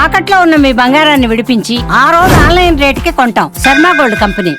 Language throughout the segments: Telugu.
తాకట్లో ఉన్న మీ బంగారాన్ని విడిపించి ఆ రోజు ఆన్లైన్ రేటుకి కొంటాం. Sharma gold company.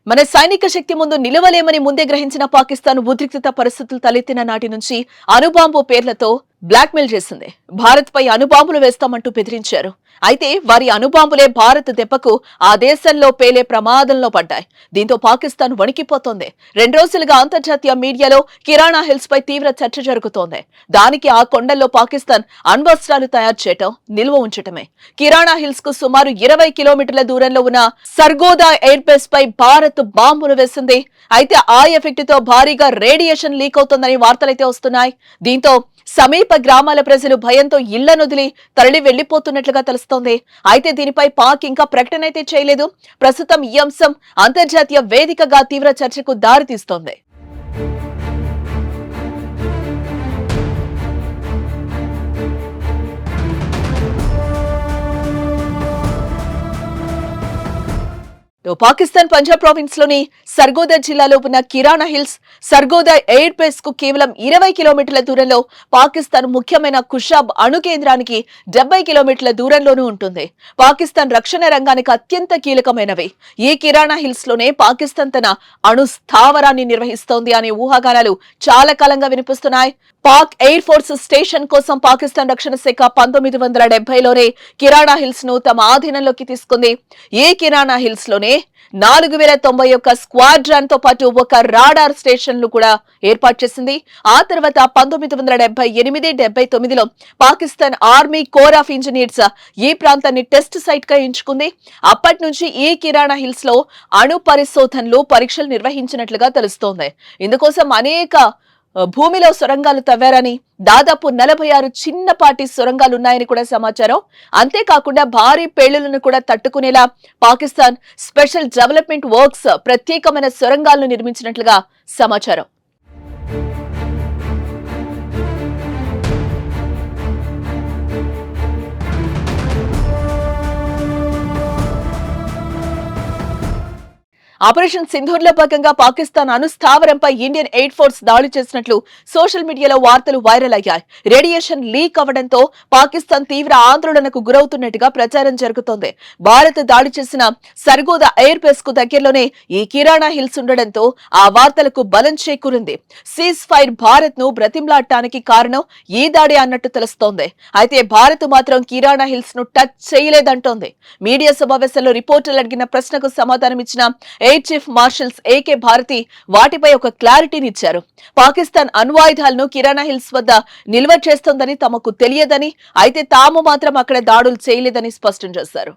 మన సైనిక శక్తి ముందు నిలవలేమని ముందే గ్రహించిన పాకిస్తాన్ ఉద్రిక్తత పరిస్థితులు తలెత్తిన నాటి నుంచి అణుబాంబు పేర్లతో బ్లాక్మెయిల్ చేసింది. భారత్ పై అణుబాంబులు వేస్తామంటూ బెదిరించారు. అయితే వారి అణుబాంబులే భారత్ దెబ్బకు ఆ దేశంలో పేలే ప్రమాదంలో పడ్డాయి. దీంతో పాకిస్తాన్ వణికిపోతోంది. 2 రోజులుగా అంతర్జాతీయ మీడియాలో కిరాణా హిల్స్ పై తీవ్ర చర్చ జరుగుతోంది. దానికి ఆ కొండల్లో పాకిస్తాన్ అణ్వస్త్రాలు తయారు చేయటం, నిల్వ ఉంచటమే. కిరాణా హిల్స్ కు సుమారు 20 కిలోమీటర్ల దూరంలో ఉన్న సర్గోదా ఎయిర్ బేస్ పై భారత్ బాంబులు వేసింది. అయితే ఆ ఎఫెక్ట్ తో భారీగా రేడియేషన్ లీక్ అవుతోందని వార్తలైతే వస్తున్నాయి. దీంతో సమీప గ్రామాల ప్రజలు భయంతో ఇళ్లనొదిలి తరలి వెళ్లిపోతున్నట్లుగా తెలుస్తోంది. అయితే దీనిపై పాక్ ఇంకా ప్రకటన అయితే చేయలేదు. ప్రస్తుతం ఈ అంశం అంతర్జాతీయ వేదికగా తీవ్ర చర్చకు దారితీస్తోంది. పాకిస్తాన్ పంజాబ్ ప్రావిన్స్ లోని సర్గోదా జిల్లాలో ఉన్న కిరాణా హిల్స్ సర్గోదా ఎయిర్ బేస్ కు కేవలం 20 కిలోమీటర్ల దూరంలో, పాకిస్తాన్ ముఖ్యమైన కుషాబ్ అణు కేంద్రానికి 70 కిలోమీటర్ల దూరంలోనూ ఉంటుంది. పాకిస్తాన్ రక్షణ రంగానికి అత్యంత కీలకమైనవి. ఈ కిరాణా హిల్స్ లోనే పాకిస్తాన్ తన అణు స్థావరాన్ని నిర్వహిస్తోంది అనే ఊహాగానాలు చాలా కాలంగా వినిపిస్తున్నాయి. పాక్ ఎయిర్ ఫోర్స్ స్టేషన్ కోసం పాకిస్తాన్ రక్షణ శాఖ 1970లోనే కిరాణా హిల్స్ ను తమ ఆధీనంలోకి తీసుకుంది. ఈ కిరాణా హిల్స్ లోనే 4091 స్క్వాడ్రాన్ తో పాటు ఒక రాడార్ స్టేషన్లు కూడా ఏర్పాటు చేసింది. ఆ తర్వాత 1978-79లో Pakistan army corps of engineers ఈ ప్రాంతాన్ని టెస్ట్ సైట్ గా ఎంచుకుంది. అప్పటి నుంచి ఈ కిరాణా హిల్స్ లో అణు పరిశోధనలు, పరీక్షలు నిర్వహించినట్లుగా తెలుస్తోంది. ఇందుకోసం అనేక భూమిలో సొరంగాలు తవ్వారని, దాదాపు 46 చిన్నపాటి సొరంగాలున్నాయని కూడా సమాచారం. అంతేకాకుండా భారీ పేలులను కూడా తట్టుకునేలా పాకిస్తాన్ స్పెషల్ డెవలప్మెంట్ వర్క్స్ ప్రత్యేకమైన సొరంగాలను నిర్మించినట్లుగా సమాచారం. ఆపరేషన్ సింధూర్ లో భాగంగా పాకిస్తాన్ అణుస్థావరంపై ఇండియన్ ఎయిర్ ఫోర్స్ దాడి చేసినట్లు సోషల్ మీడియాలో వార్తలు వైరల్ అయ్యాయి. రేడియేషన్ లీక్ అవడంతో పాకిస్తాన్ తీవ్ర ఆందోళనకు గురవుతున్నట్టుగా ప్రచారం జరుగుతోంది. భారత్ దాడి చేసిన సర్గోదా ఎయిర్ బేస్ కు దగ్గరలోనే ఈ కిరాణా హిల్స్ ఉండడంతో ఆ వార్తలకు బలం చేకూరింది. సీజ్ ఫైర్ భారత్ ను బ్రతిమ్లాడటానికి కారణం ఈ దాడి అన్నట్టు తెలుస్తోంది. అయితే భారత్ మాత్రం కిరాణా హిల్స్ ను టచ్ చేయలేదంటోంది. మీడియా సమావేశంలో రిపోర్టర్లు అడిగిన ప్రశ్నకు సమాధానం ఇచ్చిన air chief marshals AK Bharti వాటిపై ఒక క్లారిటీనిచ్చారు. పాకిస్తాన్ అణ్వాయుధాలను కిరాణా హిల్స్ వద్ద నిల్వ చేస్తోందని తమకు తెలియదని, అయితే తాము మాత్రం అక్కడ దాడులు చేయలేదని స్పష్టం చేశారు.